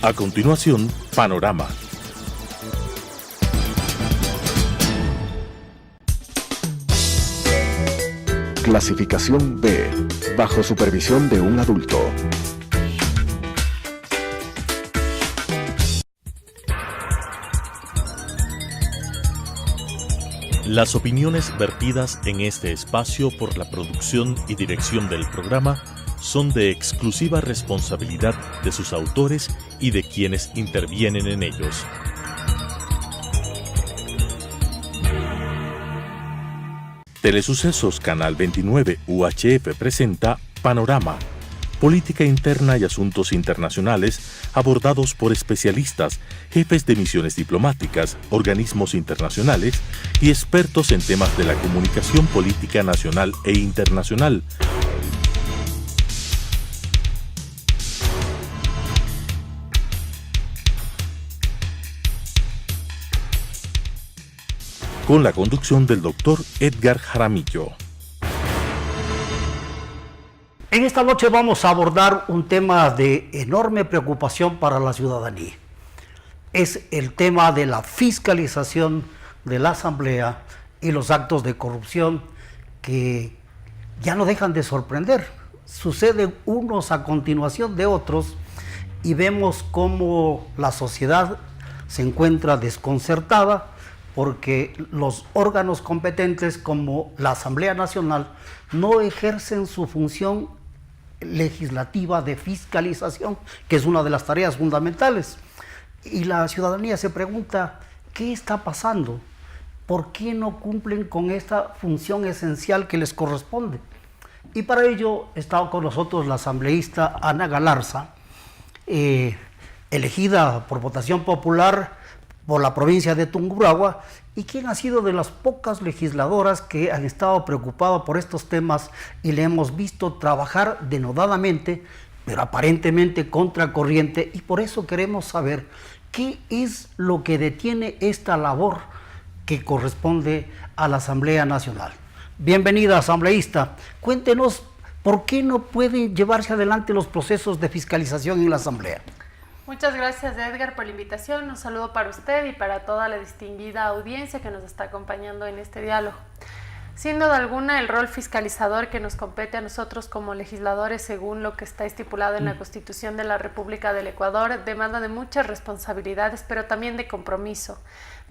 A continuación, Panorama. Clasificación B, bajo supervisión de un adulto. Las opiniones vertidas en este espacio por la producción y dirección del programa son de exclusiva responsabilidad de sus autores y de quienes intervienen en ellos. Telesucesos Canal 29 UHF presenta Panorama, política interna y asuntos internacionales abordados por especialistas, jefes de misiones diplomáticas, organismos internacionales y expertos en temas de la comunicación política nacional e internacional. Con la conducción del doctor Edgar Jaramillo. En esta noche vamos a abordar un tema de enorme preocupación para la ciudadanía. Es el tema de la fiscalización de la Asamblea y los actos de corrupción que ya no dejan de sorprender. Suceden unos a continuación de otros y vemos cómo la sociedad se encuentra desconcertada porque los órganos competentes como la Asamblea Nacional no ejercen su función legislativa de fiscalización, que es una de las tareas fundamentales. Y la ciudadanía se pregunta, ¿qué está pasando? ¿Por qué no cumplen con esta función esencial que les corresponde? Y para ello está con nosotros la asambleísta Ana Galarza, elegida por votación popular por la provincia de Tungurahua, y quien ha sido de las pocas legisladoras que han estado preocupadas por estos temas y le hemos visto trabajar denodadamente, pero aparentemente contracorriente, y por eso queremos saber qué es lo que detiene esta labor que corresponde a la Asamblea Nacional. Bienvenida, asambleísta. Cuéntenos por qué no pueden llevarse adelante los procesos de fiscalización en la Asamblea. Muchas gracias, Edgar, por la invitación. Un saludo para usted y para toda la distinguida audiencia que nos está acompañando en este diálogo. Sin duda alguna, el rol fiscalizador que nos compete a nosotros como legisladores, según lo que está estipulado en la Constitución de la República del Ecuador, demanda de muchas responsabilidades, pero también de compromiso,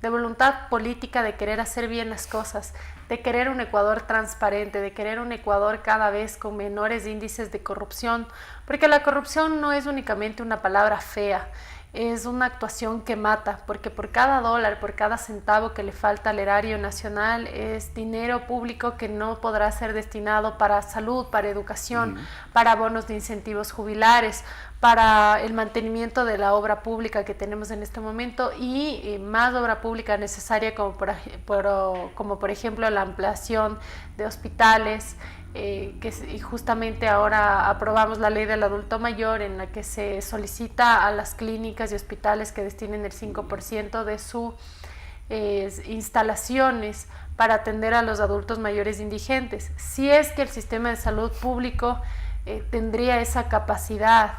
de voluntad política de querer hacer bien las cosas, de querer un Ecuador transparente, de querer un Ecuador cada vez con menores índices de corrupción, porque la corrupción no es únicamente una palabra fea, es una actuación que mata, porque por cada dólar, por cada centavo que le falta al erario nacional es dinero público que no podrá ser destinado para salud, para educación, para bonos de incentivos jubilares, para el mantenimiento de la obra pública que tenemos en este momento y más obra pública necesaria como por ejemplo la ampliación de hospitales, y justamente ahora aprobamos la ley del adulto mayor en la que se solicita a las clínicas y hospitales que destinen el 5% de sus instalaciones para atender a los adultos mayores indigentes. Si es que el sistema de salud público tendría esa capacidad,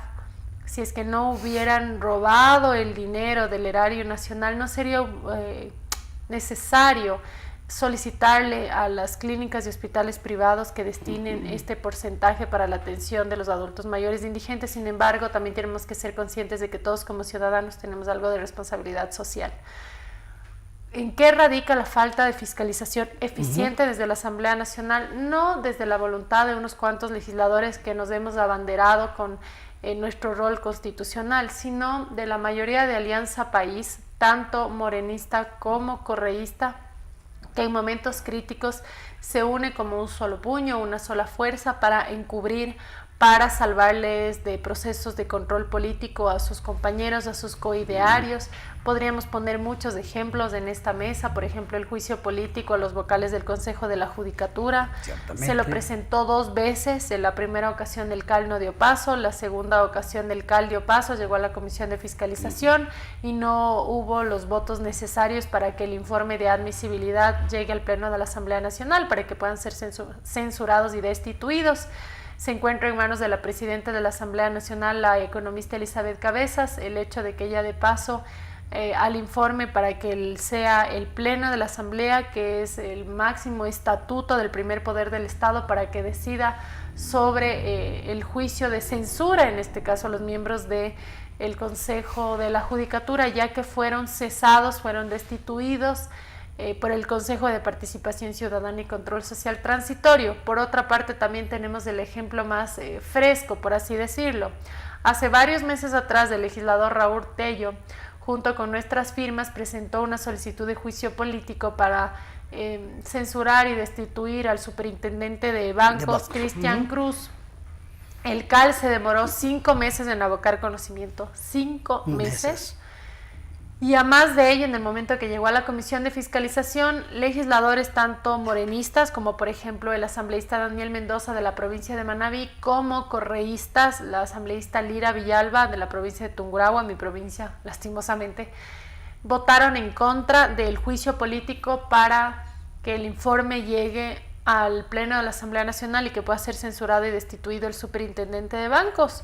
si es que no hubieran robado el dinero del erario nacional, no sería necesario solicitarle a las clínicas y hospitales privados que destinen este porcentaje para la atención de los adultos mayores indigentes. Sin embargo, también tenemos que ser conscientes de que todos como ciudadanos tenemos algo de responsabilidad social. ¿En qué radica la falta de fiscalización eficiente desde la Asamblea Nacional? No desde la voluntad de unos cuantos legisladores que nos hemos abanderado con nuestro rol constitucional, sino de la mayoría de Alianza País, tanto morenista como correísta, que en momentos críticos se une como un solo puño, una sola fuerza para encubrir, para salvarles de procesos de control político a sus compañeros, a sus coidearios. Podríamos poner muchos ejemplos en esta mesa, por ejemplo, el juicio político a los vocales del Consejo de la Judicatura. Se lo presentó 2 veces, en la primera ocasión el CAL no dio paso, la segunda ocasión del CAL dio paso, llegó a la Comisión de Fiscalización y no hubo los votos necesarios para que el informe de admisibilidad llegue al Pleno de la Asamblea Nacional, para que puedan ser censurados y destituidos. se encuentra en manos de la presidenta de la Asamblea Nacional, la economista Elizabeth Cabezas, el hecho de que ella dé paso al informe para que sea el pleno de la Asamblea, que es el máximo estatuto del primer poder del Estado, para que decida sobre el juicio de censura, en este caso los miembros del Consejo de la Judicatura, ya que fueron cesados, fueron destituidos por el Consejo de Participación Ciudadana y Control Social Transitorio. Por otra parte, también tenemos el ejemplo más fresco, por así decirlo. Hace varios meses atrás, el legislador Raúl Tello, junto con nuestras firmas, presentó una solicitud de juicio político para censurar y destituir al superintendente de bancos, Cristian Cruz. El CAL se demoró 5 meses en abocar conocimiento, 5 meses. Y a más de ello, en el momento que llegó a la Comisión de Fiscalización, legisladores tanto morenistas como por ejemplo el asambleísta Daniel Mendoza de la provincia de Manabí, como correístas, la asambleísta Lira Villalba de la provincia de Tungurahua, mi provincia lastimosamente, votaron en contra del juicio político para que el informe llegue al Pleno de la Asamblea Nacional y que pueda ser censurado y destituido el superintendente de bancos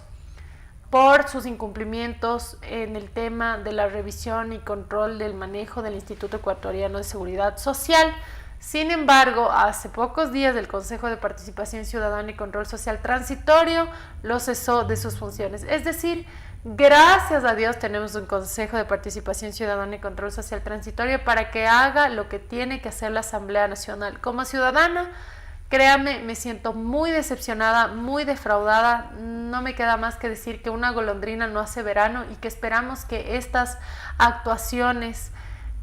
por sus incumplimientos en el tema de la revisión y control del manejo del Instituto Ecuatoriano de Seguridad Social. Sin embargo, hace pocos días el Consejo de Participación Ciudadana y Control Social Transitorio lo cesó de sus funciones. Es decir, gracias a Dios tenemos un Consejo de Participación Ciudadana y Control Social Transitorio para que haga lo que tiene que hacer la Asamblea Nacional. Como ciudadana, créame, me siento muy decepcionada, muy defraudada. No me queda más que decir que una golondrina no hace verano y que esperamos que estas actuaciones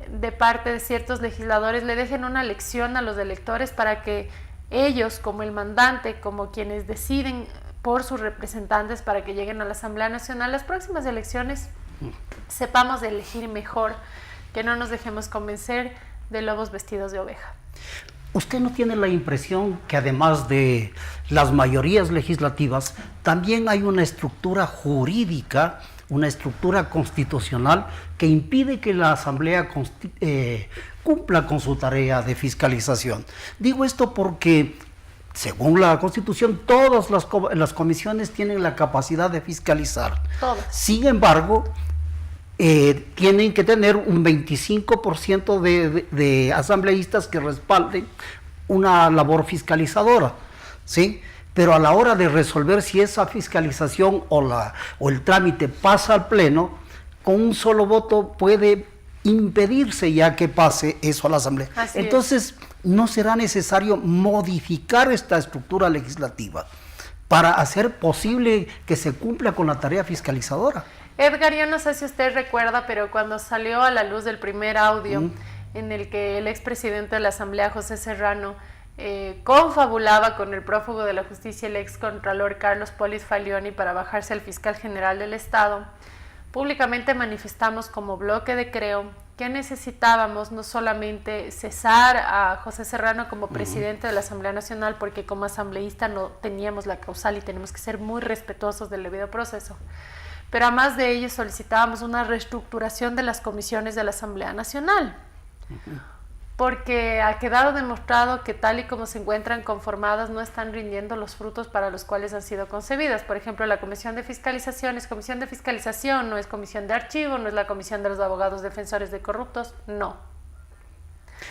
de parte de ciertos legisladores le dejen una lección a los electores para que ellos, como el mandante, como quienes deciden por sus representantes para que lleguen a la Asamblea Nacional, las próximas elecciones sepamos elegir mejor, que no nos dejemos convencer de lobos vestidos de oveja. ¿Usted no tiene la impresión que además de las mayorías legislativas, también hay una estructura jurídica, una estructura constitucional que impide que la Asamblea cumpla con su tarea de fiscalización? Digo esto porque, según la Constitución, todas las comisiones tienen la capacidad de fiscalizar. Todas. Sin embargo, tienen que tener un 25% de asambleístas que respalden una labor fiscalizadora, ¿sí? Pero a la hora de resolver si esa fiscalización o el trámite pasa al Pleno, con un solo voto puede impedirse ya que pase eso a la Asamblea. Entonces, ¿no será necesario modificar esta estructura legislativa para hacer posible que se cumpla con la tarea fiscalizadora? Edgar, yo no sé si usted recuerda, pero cuando salió a la luz del primer audio en el que el expresidente de la Asamblea, José Serrano, confabulaba con el prófugo de la justicia, el excontralor Carlos Polis Falioni, para bajarse al fiscal general del Estado, públicamente manifestamos como bloque de Creo que necesitábamos no solamente cesar a José Serrano como presidente de la Asamblea Nacional, porque como asambleísta no teníamos la causal y tenemos que ser muy respetuosos del debido proceso, pero además de ello solicitábamos una reestructuración de las comisiones de la Asamblea Nacional, porque ha quedado demostrado que tal y como se encuentran conformadas no están rindiendo los frutos para los cuales han sido concebidas. Por ejemplo, la Comisión de Fiscalización es comisión de fiscalización, no es comisión de archivo, no es la comisión de los abogados defensores de corruptos, no.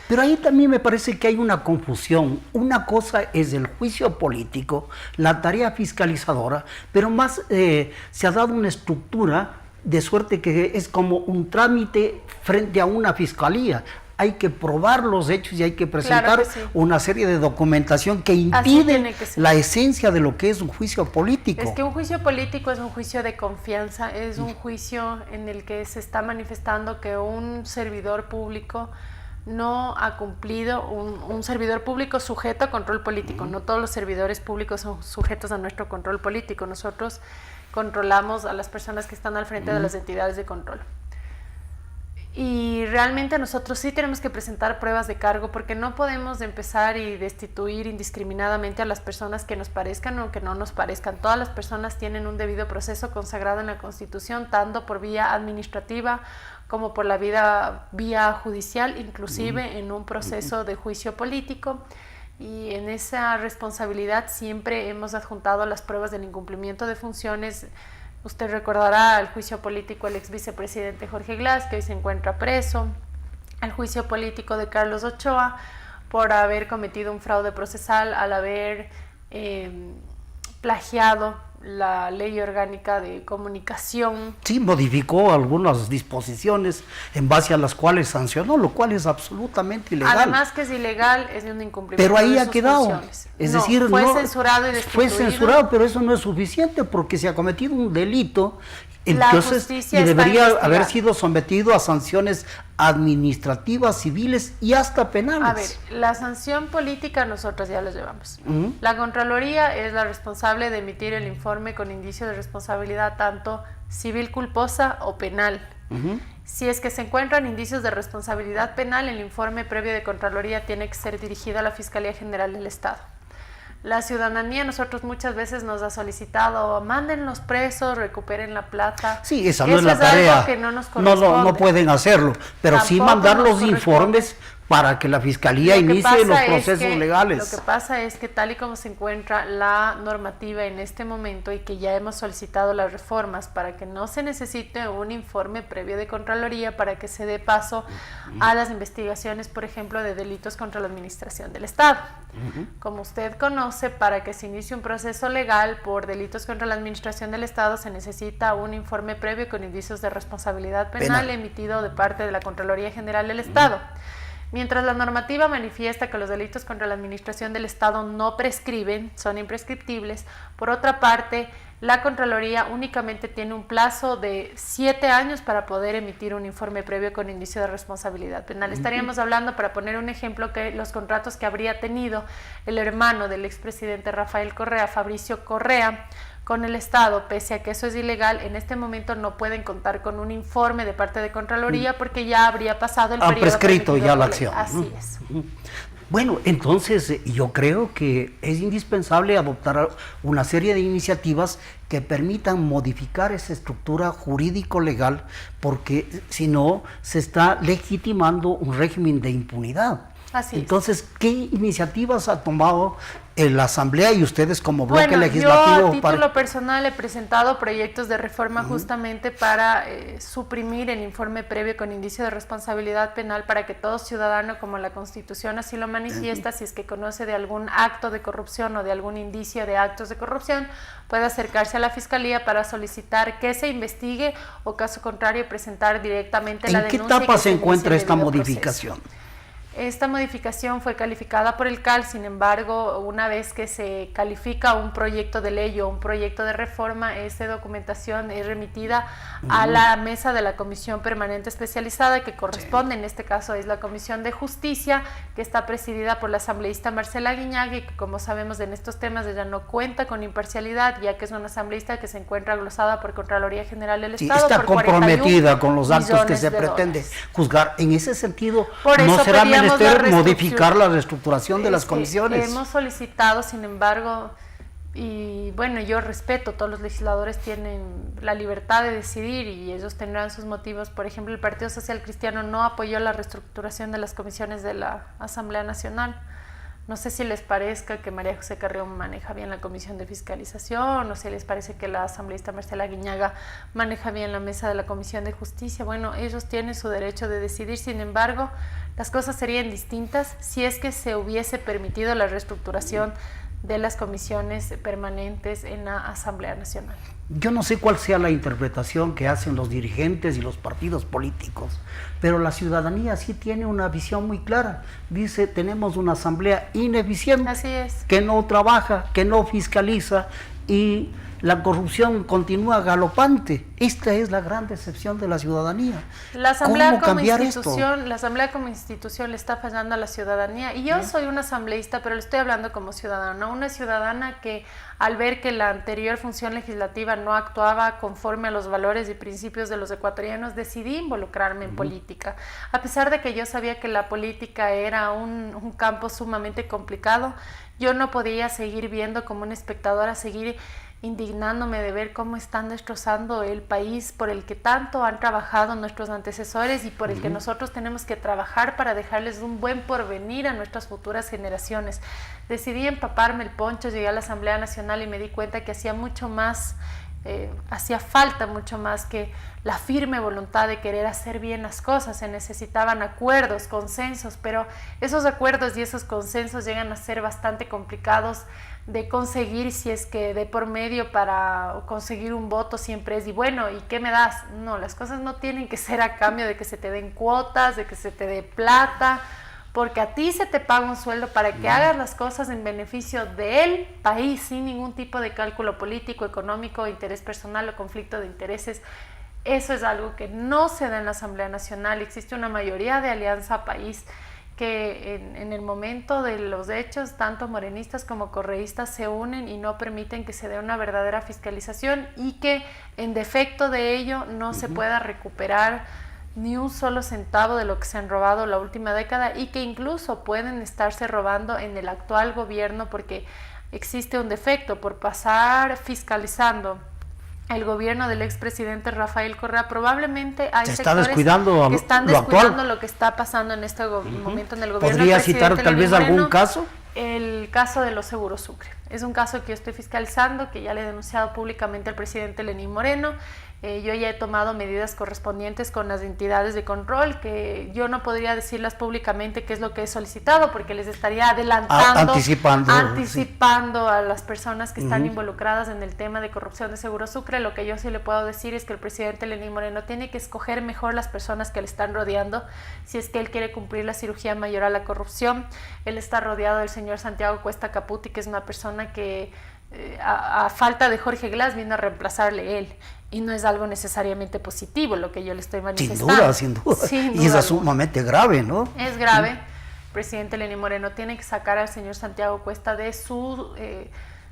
Pero ahí también me parece que hay una confusión. Una cosa es el juicio político, la tarea fiscalizadora, pero más se ha dado una estructura de suerte que es como un trámite frente a una fiscalía. Hay que probar los hechos y hay que presentar una serie de documentación que impide la esencia de lo que es un juicio político. Es que un juicio político es un juicio de confianza, es un juicio en el que se está manifestando que un servidor público no ha cumplido, un servidor público sujeto a control político. No todos los servidores públicos son sujetos a nuestro control político. Nosotros controlamos a las personas que están al frente de las entidades de control. Y realmente nosotros sí tenemos que presentar pruebas de cargo, porque no podemos empezar y destituir indiscriminadamente a las personas que nos parezcan o que no nos parezcan. Todas las personas tienen un debido proceso consagrado en la Constitución, tanto por vía administrativa como por la vía judicial, inclusive en un proceso de juicio político. y en esa responsabilidad siempre hemos adjuntado las pruebas del incumplimiento de funciones. Usted recordará al juicio político del ex vicepresidente Jorge Glass, que hoy se encuentra preso, al juicio político de Carlos Ochoa por haber cometido un fraude procesal al haber plagiado la ley orgánica de comunicación. Sí, modificó algunas disposiciones en base a las cuales sancionó, lo cual es absolutamente ilegal. Además que es ilegal, es de un incumplimiento. Pero ahí de ha sus quedado. funciones. Es no, decir, fue no, censurado y destituido. fue censurado, pero eso no es suficiente porque se ha cometido un delito. La Entonces, justicia y debería está haber sido sometido a sanciones administrativas, civiles y hasta penales. A ver, la sanción política nosotros ya la llevamos. La Contraloría es la responsable de emitir el informe con indicio de responsabilidad tanto civil culposa o penal. Si es que se encuentran indicios de responsabilidad penal, el informe previo de Contraloría tiene que ser dirigido a la Fiscalía General del Estado. La ciudadanía, nosotros muchas veces nos ha solicitado, manden los presos, recuperen la plata. Sí, esa no es la tarea. Que no nos corresponde. No pueden hacerlo, pero sí mandar los informes para que la Fiscalía inicie los procesos legales. Lo que pasa es que tal y como se encuentra la normativa en este momento y que ya hemos solicitado las reformas para que no se necesite un informe previo de Contraloría para que se dé paso a las investigaciones, por ejemplo, de delitos contra la administración del Estado. Como usted conoce, para que se inicie un proceso legal por delitos contra la administración del Estado se necesita un informe previo con indicios de responsabilidad penal emitido de parte de la Contraloría General del Estado. Mientras la normativa manifiesta que los delitos contra la administración del Estado no prescriben, son imprescriptibles, por otra parte, la Contraloría únicamente tiene un plazo de 7 años para poder emitir un informe previo con indicio de responsabilidad penal. Estaríamos hablando, para poner un ejemplo, que los contratos que habría tenido el hermano del expresidente Rafael Correa, Fabricio Correa, con el Estado, pese a que eso es ilegal, en este momento no pueden contar con un informe de parte de Contraloría porque ya habría pasado el periodo. Ha prescrito ya la acción. Así es. Bueno, entonces yo creo que es indispensable adoptar una serie de iniciativas que permitan modificar esa estructura jurídico-legal, porque si no, se está legitimando un régimen de impunidad. Así Entonces, ¿qué iniciativas ha tomado la Asamblea y ustedes como bloque legislativo? Yo a título personal he presentado proyectos de reforma justamente para suprimir el informe previo con indicio de responsabilidad penal para que todo ciudadano, como la Constitución así lo manifiesta, si es que conoce de algún acto de corrupción o de algún indicio de actos de corrupción, pueda acercarse a la Fiscalía para solicitar que se investigue o, caso contrario, presentar directamente la denuncia. ¿En qué etapa se encuentra esta modificación? Esta modificación fue calificada por el CAL, sin embargo, una vez que se califica un proyecto de ley o un proyecto de reforma, esta documentación es remitida a la mesa de la Comisión Permanente Especializada, que corresponde, en este caso es la Comisión de Justicia, que está presidida por la asambleísta Marcela Guiñaga, y que, como sabemos, en estos temas ella no cuenta con imparcialidad, ya que es una asambleísta que se encuentra glosada por Contraloría General del Estado. Está comprometida con los actos que se pretende juzgar. En ese sentido, no será menester modificar la reestructuración de las comisiones. Hemos solicitado, sin embargo, y bueno, yo respeto, todos los legisladores tienen la libertad de decidir y ellos tendrán sus motivos. Por ejemplo, el Partido Social Cristiano no apoyó la reestructuración de las comisiones de la Asamblea Nacional. No sé si les parezca que María José Carrión maneja bien la Comisión de Fiscalización, o si les parece que la asambleísta Marcela Guiñaga maneja bien la mesa de la Comisión de Justicia. Bueno, ellos tienen su derecho de decidir, sin embargo, las cosas serían distintas si es que se hubiese permitido la reestructuración de las comisiones permanentes en la Asamblea Nacional. Yo no sé cuál sea la interpretación que hacen los dirigentes y los partidos políticos, pero la ciudadanía sí tiene una visión muy clara. Dice, tenemos una asamblea ineficiente, así es, que no trabaja, que no fiscaliza y la corrupción continúa galopante. Esta es la gran decepción de la ciudadanía. La Asamblea como institución, la Asamblea como institución le está fallando a la ciudadanía. Y yo soy una asambleísta, pero le estoy hablando como ciudadana. Una ciudadana que, al ver que la anterior función legislativa no actuaba conforme a los valores y principios de los ecuatorianos, decidí involucrarme en política. A pesar de que yo sabía que la política era un campo sumamente complicado, yo no podía seguir viendo como una espectadora, seguir indignándome de ver cómo están destrozando el país por el que tanto han trabajado nuestros antecesores y por el que nosotros tenemos que trabajar para dejarles un buen porvenir a nuestras futuras generaciones. Decidí empaparme el poncho, llegué a la Asamblea Nacional y me di cuenta que hacía falta mucho más que la firme voluntad de querer hacer bien las cosas. Se necesitaban acuerdos, consensos, pero esos acuerdos y esos consensos llegan a ser bastante complicados de conseguir si es que de por medio para conseguir un voto siempre es, y bueno, ¿y qué me das? No, las cosas no tienen que ser a cambio de que se te den cuotas, de que se te dé plata, porque a ti se te paga un sueldo para que hagas las cosas en beneficio del país, sin ningún tipo de cálculo político, económico, interés personal o conflicto de intereses. Eso es algo que no se da en la Asamblea Nacional. Existe una mayoría de Alianza País que en el momento de los hechos, tanto morenistas como correístas se unen y no permiten que se dé una verdadera fiscalización, y que en defecto de ello no se pueda recuperar ni un solo centavo de lo que se han robado la última década, y que incluso pueden estarse robando en el actual gobierno, porque existe un defecto por pasar fiscalizando el gobierno del expresidente Rafael Correa. Probablemente hay sectores que están descuidando lo que está pasando en este momento en el gobierno. ¿Podría citar tal vez algún caso? El caso de los seguros Sucre. Es un caso que yo estoy fiscalizando, que ya le he denunciado públicamente al presidente Lenín Moreno. Yo ya he tomado medidas correspondientes con las entidades de control, que yo no podría decirlas públicamente qué es lo que he solicitado, porque les estaría adelantando, anticipando a las personas que están involucradas en el tema de corrupción de Seguro Sucre. Lo que yo sí le puedo decir es que el presidente Lenín Moreno tiene que escoger mejor las personas que le están rodeando, si es que él quiere cumplir la cirugía mayor a la corrupción. Él está rodeado del señor Santiago Cuesta Caputi, que es una persona que a falta de Jorge Glass vino a reemplazarle él, y no es algo necesariamente positivo lo que yo le estoy manifestando. Sin duda. Y es sumamente grave, ¿no? Es grave. El presidente Lenín Moreno tiene que sacar al señor Santiago Cuesta de su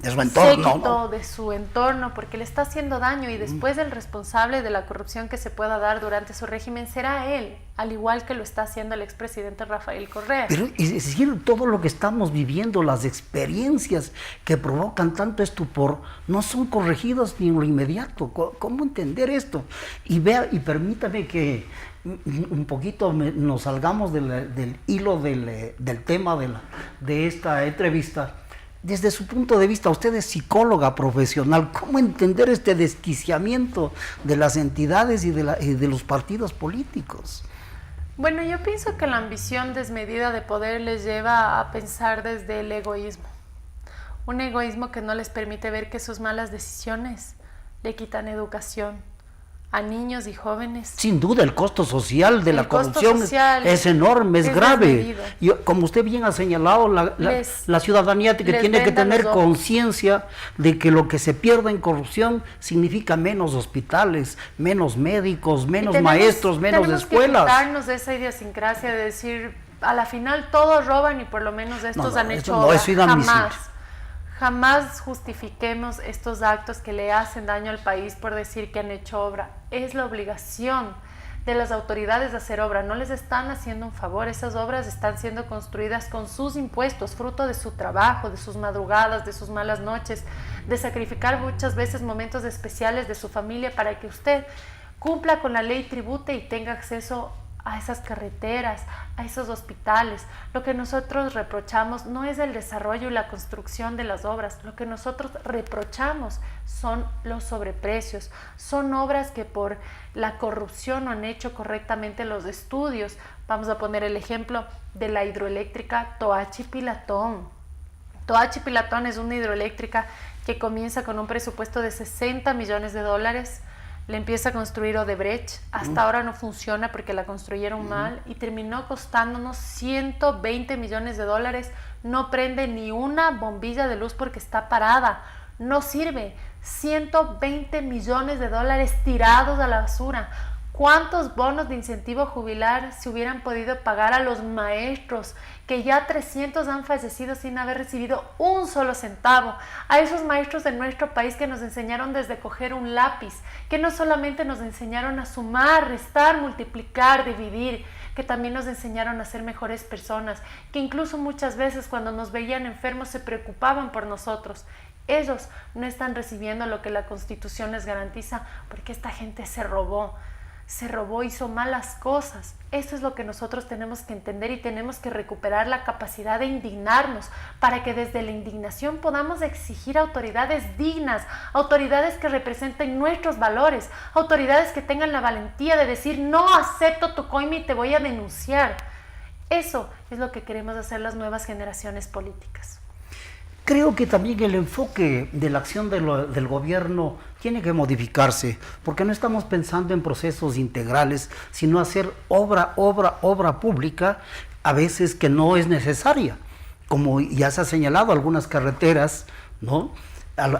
entorno, séquito, de su entorno, porque le está haciendo daño, y después el responsable de la corrupción que se pueda dar durante su régimen será él, al igual que lo está haciendo el expresidente Rafael Correa. Pero es decir, todo lo que estamos viviendo, las experiencias que provocan tanto estupor, no son corregidas ni en lo inmediato. ¿Cómo entender esto? Y permítame que un poquito nos salgamos del hilo del tema de esta entrevista. Desde su punto de vista, usted es psicóloga profesional, ¿cómo entender este desquiciamiento de las entidades y de los partidos políticos? Bueno, yo pienso que la ambición desmedida de poder les lleva a pensar desde el egoísmo. Un egoísmo que no les permite ver que sus malas decisiones le quitan educación a niños y jóvenes. Sin duda, el costo social de la corrupción es enorme, es grave. Y como usted bien ha señalado, la ciudadanía que tiene que tener conciencia de que lo que se pierde en corrupción significa menos hospitales, menos médicos, menos maestros, menos escuelas. Tenemos que quitarnos de esa idiosincrasia de decir, a la final todos roban y por lo menos estos han hecho obra. Jamás justifiquemos estos actos que le hacen daño al país por decir que han hecho obra. Es la obligación de las autoridades de hacer obra. No les están haciendo un favor. Esas obras están siendo construidas con sus impuestos, fruto de su trabajo, de sus madrugadas, de sus malas noches, de sacrificar muchas veces momentos especiales de su familia para que usted cumpla con la ley, tribute y tenga acceso a esas carreteras, a esos hospitales. Lo que nosotros reprochamos no es el desarrollo y la construcción de las obras. Lo que nosotros reprochamos son los sobreprecios. Son obras que por la corrupción no han hecho correctamente los estudios. Vamos a poner el ejemplo de la hidroeléctrica Toachi-Pilatón. Toachi-Pilatón es una hidroeléctrica que comienza con un presupuesto de 60 millones de dólares. Le empieza a construir Odebrecht, hasta ahora no funciona porque la construyeron mal y terminó costándonos 120 millones de dólares. No prende ni una bombilla de luz porque está parada, no sirve. 120 millones de dólares tirados a la basura. ¿Cuántos bonos de incentivo jubilar se hubieran podido pagar a los maestros, que ya 300 han fallecido sin haber recibido un solo centavo? A esos maestros de nuestro país que nos enseñaron desde coger un lápiz, que no solamente nos enseñaron a sumar, restar, multiplicar, dividir, que también nos enseñaron a ser mejores personas, que incluso muchas veces cuando nos veían enfermos se preocupaban por nosotros. Ellos no están recibiendo lo que la Constitución les garantiza porque esta gente se robó, hizo malas cosas. Eso es lo que nosotros tenemos que entender y tenemos que recuperar la capacidad de indignarnos para que desde la indignación podamos exigir autoridades dignas, autoridades que representen nuestros valores, autoridades que tengan la valentía de decir no acepto tu coima y te voy a denunciar. Eso es lo que queremos hacer las nuevas generaciones políticas. Creo que también el enfoque de la acción del gobierno tiene que modificarse, porque no estamos pensando en procesos integrales, sino hacer obra pública, a veces que no es necesaria, como ya se ha señalado, algunas carreteras, ¿no?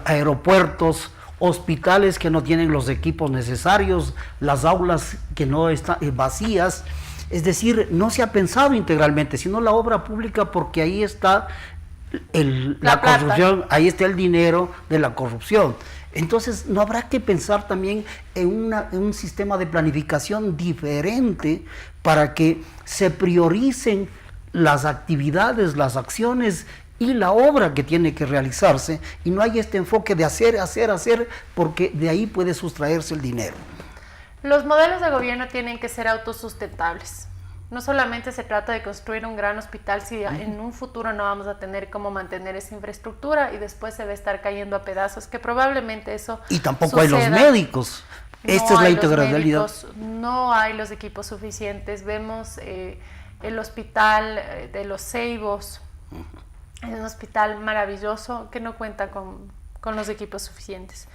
Aeropuertos, hospitales que no tienen los equipos necesarios, las aulas que no están vacías. Es decir, no se ha pensado integralmente, sino la obra pública, porque ahí está la corrupción, ahí está el dinero de la corrupción. Entonces, no habrá que pensar también en un sistema de planificación diferente para que se prioricen las actividades, las acciones y la obra que tiene que realizarse, y no hay este enfoque de hacer, porque de ahí puede sustraerse el dinero. Los modelos de gobierno tienen que ser autosustentables. No solamente se trata de construir un gran hospital si en un futuro no vamos a tener cómo mantener esa infraestructura y después se va a estar cayendo a pedazos, que probablemente eso y tampoco suceda. Hay los médicos. Esta es la integralidad. No hay los equipos suficientes. Vemos el hospital de los Ceibos, es un hospital maravilloso que no cuenta con los equipos suficientes.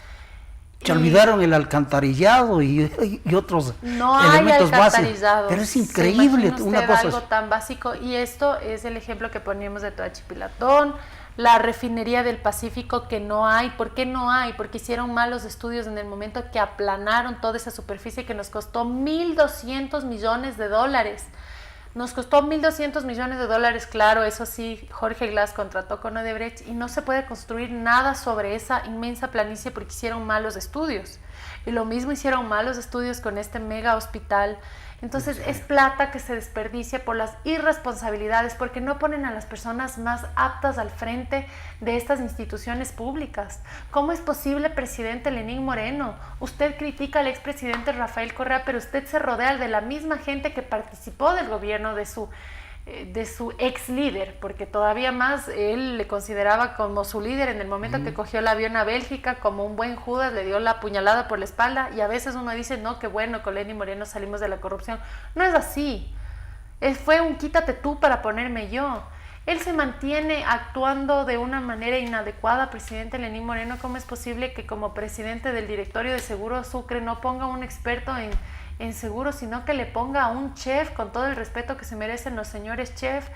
Se olvidaron el alcantarillado y otros no elementos hay alcantarillado, básicos. Pero es increíble una cosa algo tan básico, y esto es el ejemplo que poníamos de Toachipilatón, la refinería del Pacífico que no hay. ¿Por qué no hay? Porque hicieron malos estudios en el momento que aplanaron toda esa superficie que nos costó $1.200 millones. Nos costó $1.200 millones, claro, eso sí, Jorge Glass contrató con Odebrecht y no se puede construir nada sobre esa inmensa planicie porque hicieron malos estudios. Y lo mismo hicieron malos estudios con este mega hospital. Entonces es plata que se desperdicia por las irresponsabilidades, porque no ponen a las personas más aptas al frente de estas instituciones públicas. ¿Cómo es posible, presidente Lenín Moreno? Usted critica al expresidente Rafael Correa, pero usted se rodea de la misma gente que participó del gobierno de su ex líder, porque todavía más él le consideraba como su líder en el momento que cogió el avión a Bélgica, como un buen Judas, le dio la puñalada por la espalda, y a veces uno dice, no, qué bueno, con Lenín Moreno salimos de la corrupción. No es así. Fue un quítate tú para ponerme yo. Él se mantiene actuando de una manera inadecuada, presidente Lenín Moreno. ¿Cómo es posible que como presidente del directorio de Seguro Sucre no ponga un experto en seguros, sino que le ponga a un chef, con todo el respeto que se merecen los señores chef?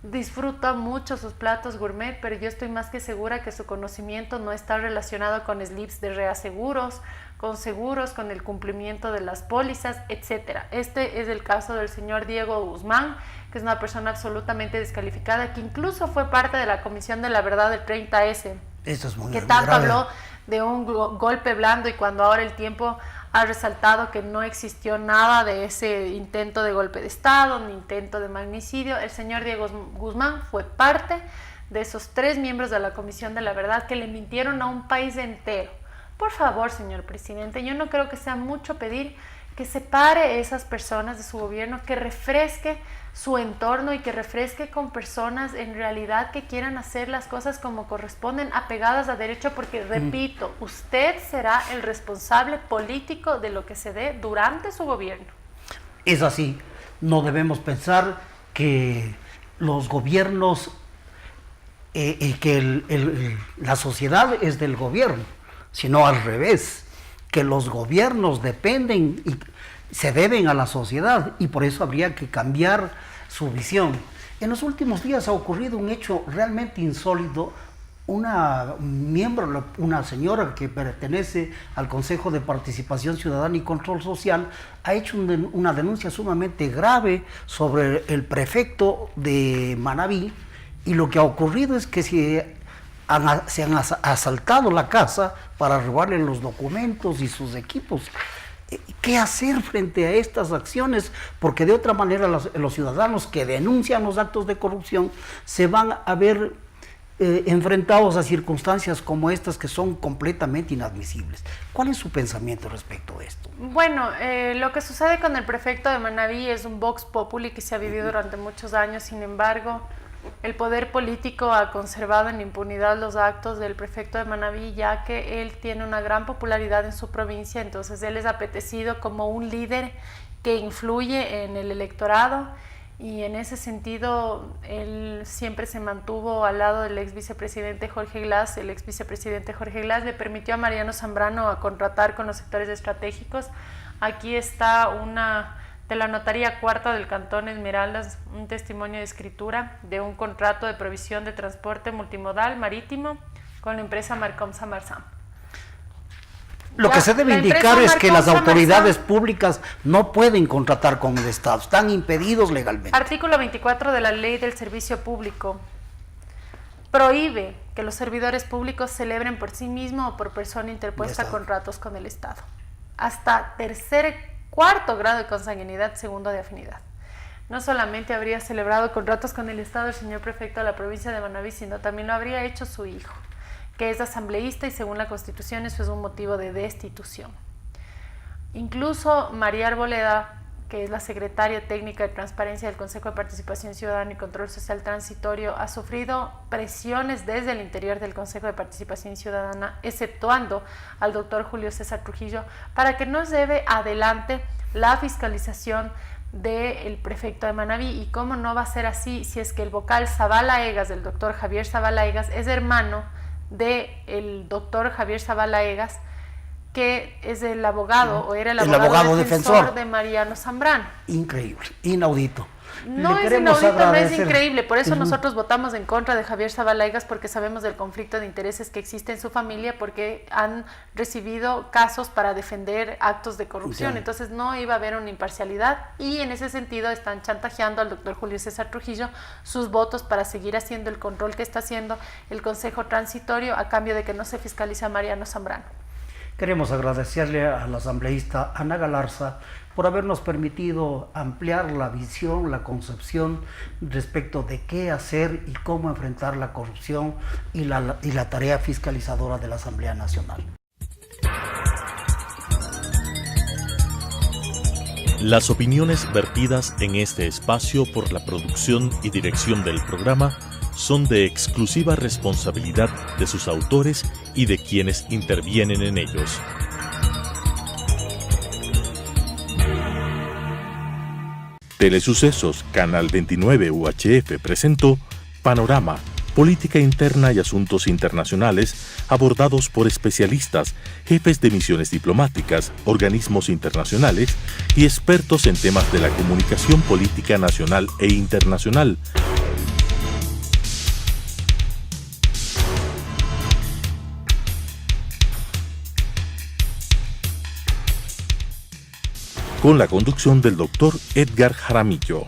Disfruta mucho sus platos gourmet, pero yo estoy más que segura que su conocimiento no está relacionado con slips de reaseguros, con el cumplimiento de las pólizas, etcétera. Este es el caso del señor Diego Guzmán, que es una persona absolutamente descalificada, que incluso fue parte de la Comisión de la Verdad del 30S. Eso es muy que tanto grave. Habló de un golpe blando, y cuando ahora el tiempo ha resaltado que no existió nada de ese intento de golpe de Estado, ni intento de magnicidio. El señor Diego Guzmán fue parte de esos 3 miembros de la Comisión de la Verdad que le mintieron a un país entero. Por favor, señor presidente, yo no creo que sea mucho pedir que separe esas personas de su gobierno, que refresque su entorno y que refresque con personas en realidad que quieran hacer las cosas como corresponden, apegadas a derecho, porque repito, usted será el responsable político de lo que se dé durante su gobierno. Es así. No debemos pensar que los gobiernos, la sociedad es del gobierno, sino al revés, que los gobiernos dependen y se deben a la sociedad, y por eso habría que cambiar su visión. En los últimos días ha ocurrido un hecho realmente insólito. Una señora que pertenece al Consejo de Participación Ciudadana y Control Social ha hecho una denuncia sumamente grave sobre el prefecto de Manabí, y lo que ha ocurrido es que se han asaltado la casa para robarle los documentos y sus equipos. ¿Qué hacer frente a estas acciones? Porque de otra manera los ciudadanos que denuncian los actos de corrupción se van a ver enfrentados a circunstancias como estas que son completamente inadmisibles. ¿Cuál es su pensamiento respecto a esto? Bueno, lo que sucede con el prefecto de Manabí es un vox populi que se ha vivido durante muchos años. Sin embargo, el poder político ha conservado en impunidad los actos del prefecto de Manabí, ya que él tiene una gran popularidad en su provincia. Entonces él es apetecido como un líder que influye en el electorado, y en ese sentido él siempre se mantuvo al lado del ex vicepresidente Jorge Glass. El ex vicepresidente Jorge Glass le permitió a Mariano Zambrano a contratar con los sectores estratégicos. Aquí está una de la Notaría Cuarta del Cantón Esmeraldas, un testimonio de escritura de un contrato de provisión de transporte multimodal marítimo con la empresa Marcomsa Marzam. Lo que se debe indicar es que las autoridades públicas no pueden contratar con el Estado, están impedidos legalmente. Artículo 24 de la Ley del Servicio Público prohíbe que los servidores públicos celebren por sí mismos o por persona interpuesta contratos con el Estado. Hasta cuarto grado de consanguinidad, segundo de afinidad. No solamente habría celebrado contratos con el Estado el señor prefecto de la provincia de Manabí, sino también lo habría hecho su hijo, que es asambleísta, y según la Constitución eso es un motivo de destitución. Incluso María Arboleda, que es la secretaria técnica de transparencia del Consejo de Participación Ciudadana y Control Social Transitorio, ha sufrido presiones desde el interior del Consejo de Participación Ciudadana, exceptuando al doctor Julio César Trujillo, para que no lleve adelante la fiscalización del prefecto de Manabí. Y cómo no va a ser así si es que el vocal Zavala Egas, del doctor Javier Zavala Egas, es hermano del doctor Javier Zavala Egas, que es el abogado, o era el abogado defensor de Mariano Zambrano. Increíble, inaudito. No es inaudito, no es increíble. Por eso nosotros votamos en contra de Javier Zavala Egas, porque sabemos del conflicto de intereses que existe en su familia, porque han recibido casos para defender actos de corrupción. Sí. Entonces no iba a haber una imparcialidad, y en ese sentido están chantajeando al doctor Julio César Trujillo sus votos para seguir haciendo el control que está haciendo el Consejo Transitorio a cambio de que no se fiscalice a Mariano Zambrano. Queremos agradecerle a la asambleísta Ana Galarza por habernos permitido ampliar la visión, la concepción respecto de qué hacer y cómo enfrentar la corrupción y la tarea fiscalizadora de la Asamblea Nacional. Las opiniones vertidas en este espacio por la producción y dirección del programa son de exclusiva responsabilidad de sus autores y de quienes intervienen en ellos. Telesucesos, Canal 29 UHF presentó Panorama, Política Interna y Asuntos Internacionales abordados por especialistas, jefes de misiones diplomáticas, organismos internacionales y expertos en temas de la comunicación política nacional e internacional. Con la conducción del Dr. Edgar Jaramillo.